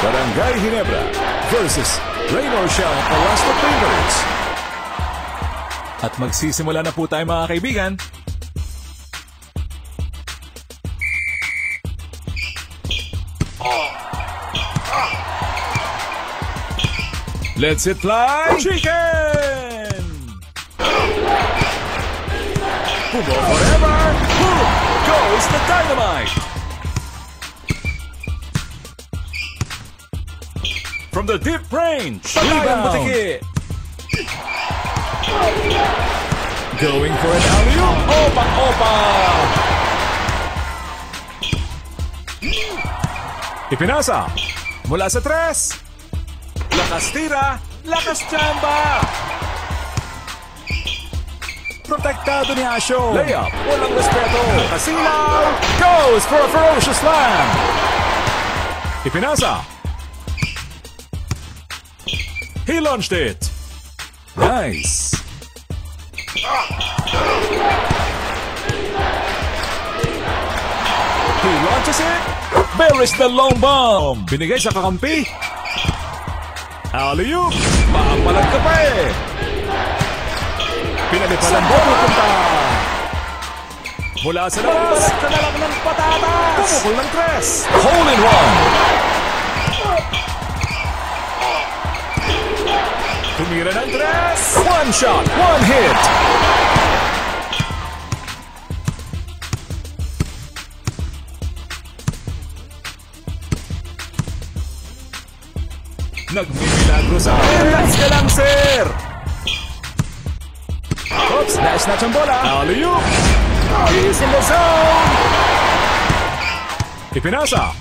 Barangay Ginebra versus Rain or Shell Elasto Painters. At magsisimula na po tayo mga kaibigan. Let's it fly! Chicken! Kubo forever! Boom! Goes the dynamite! From the deep range! Rebound! Going for an alley-oop! Opa! Opa! Ipinasa! Mula sa tres! Lakas tira, lakas chamba! Protektado ni Asho. Layup, walang respeto. Kasilaw, goes for a ferocious slam. Ipinasa. He launched it. Nice. He launches it. Buries the long bomb. Binigay sa kakampi. Alley-oop! Maapalag ka pa eh! Pinalipalan mo pupunta! Mula sa labas! Balik ka na lang ng patatas! Pumukol ng tres! Hole in one! Tumira ng tres! One shot! One hit! Nagmimilagro sa akin. Relax ka lang, sir! Oops, na-snatch ang bola. Alley-oop! He's in the zone! Ipinasa.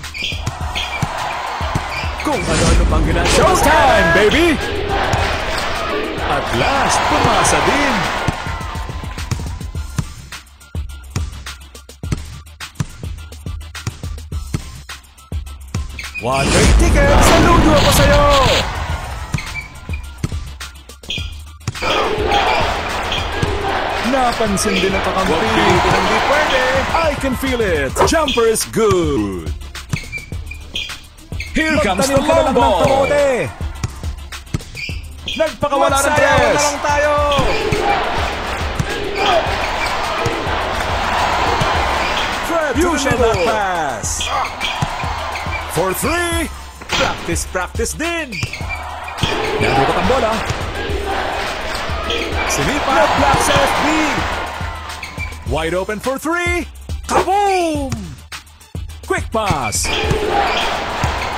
Kung ano-ano pang ginagawa. Showtime, baby! At last, pumasa din. One-way ticket! Saludo ako sa'yo! Napansin din ang kakampi. Hindi pwede. I can feel it. Jumper is good. Here comes the long ball. Nagpakawala ng tres. Na lang tayo. Fred, you should not pass. For three! Practice, practice din! Nagutot ang bola. Sinipa! Nag-block sa FB! Wide open for three! Kaboom! Quick pass!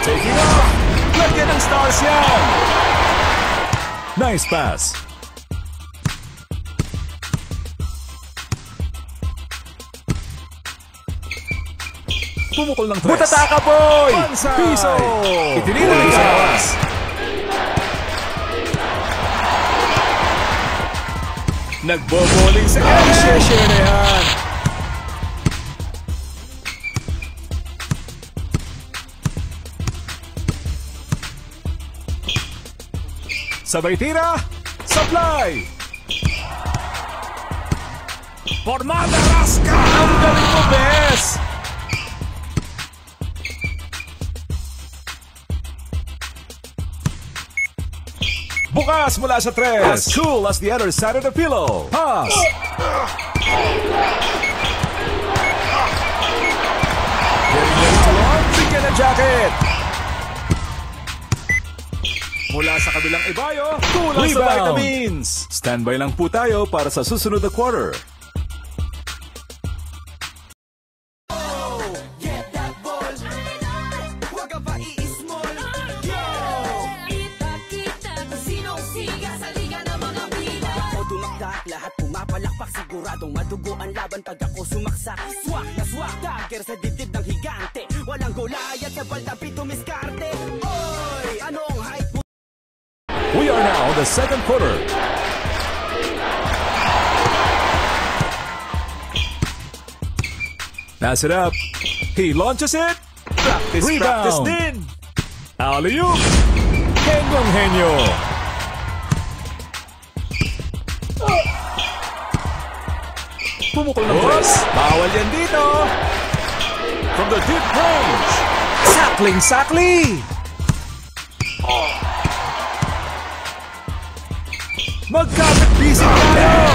Taking off! Lagyan ng stars yan! Nice pass! Pumukol ng tres. Butataka, boy! Pansay! Piso! Itinira ng sawas. Nagboboling sa kanya. Share na yan. Sabay tira. Supply! Formada Rasca! Ang galing mo, Bes! Bukas mula sa tres. As cool as the other side of the pillow. Pass. Getting ready to launch. Bigyan ng jacket. Mula sa kabilang ibayo, kulang sa vitamins. Standby lang po tayo para sa susunod na quarter. Siguradong madugo ang laban pag ako sumaksa. Swak na swak, dagger sa dibdib ng higante. Walang Goliath sa baldapi tumiskarte. Oy, anong hype mo? We are now in the second quarter. Pass it up. He launches it. Practice, practice din. Alley-oop. Henyong henyo. Pumukol ng press. Bawal yan dito. the deep range. Sakling-sakli! Magkapit-bisig tayo!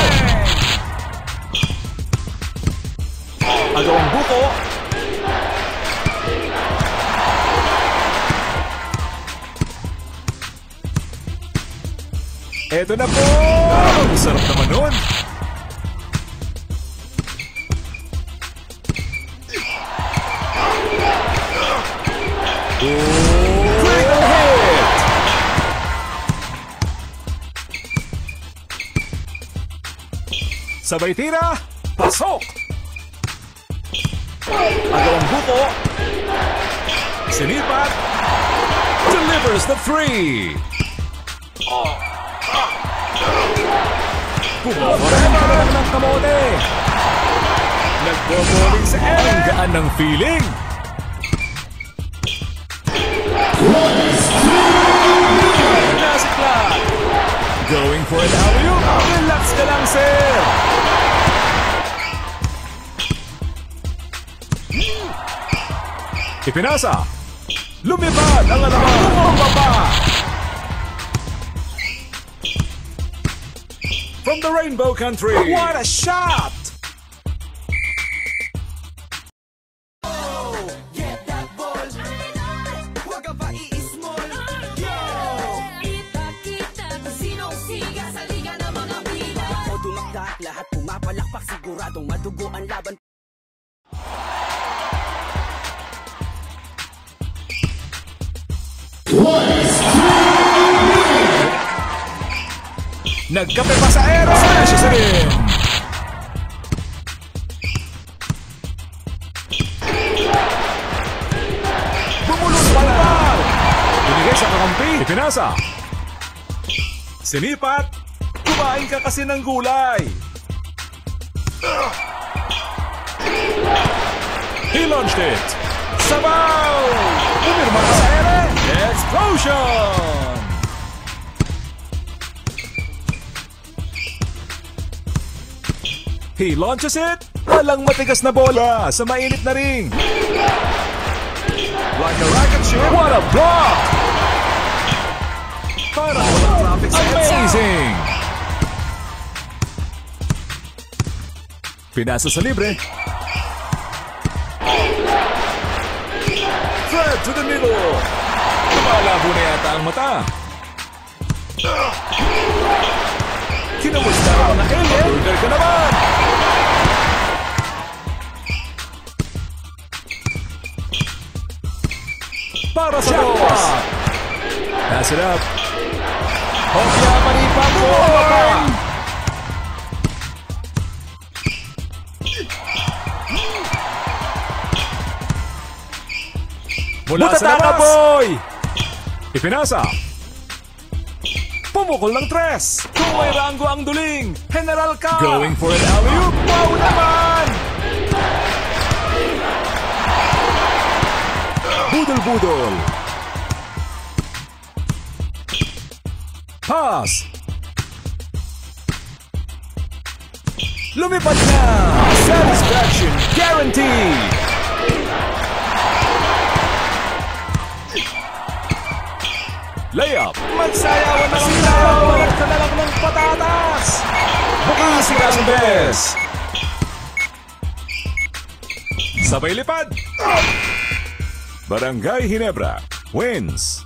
Agawang buko. Eto na po! Ang sarap naman nun! Critical hit! Sabay tira, pasok! Agawang buko. Sinipat. Delivers the three. Kumakarema na lang ng kamote. Nagboboling sa air. Ang gaan ng feeling. Nasiklat. Going for an alley-oop. Relax ka lang, sir. Ipinasa. Lumipad ang alaman. Bumaba. From the Rainbow Country. What a shot! Get that ball. Huwag ka pa i-small. Yo! Kita-kita kung sinong siga sa liga ng mga pila. O tumakdak, lahat pumapalakpak. Siguradong madugo ang laban. Nagkape pa sa air. Smash sa rin. Bumulong palpal. Binigay sa kakampi. Ipinasa. Sinipat. Kumain ka kasi ng gulay. He launched it. Sabaw. Pumirma sa air. Explosion. He launches it. Walang matigas na bola sa mainit na ring. Like a rocket ship. What a block! Para walang traffic sa amazing! Pinasa sa libre. Fred to the middle. Lumalabo na yata ang mata. Kinamusta ang mga alien. Burger ka naman. Para sa dos. Pass it up. Hopya manipa po. Mula sa labas. Boy! Ipinasa. Pumukol ng tres. Kung may ranggo ang duling, general ka. Going for an alley-oop. Wow naman! Budol-budol. Pass. Lumipad na. Satisfaction guaranteed. Layup. Magsayawan na sila. Walat ka na lang ng patatas. Bukasig ang bes. Sabay lipad. Barangay Ginebra wins.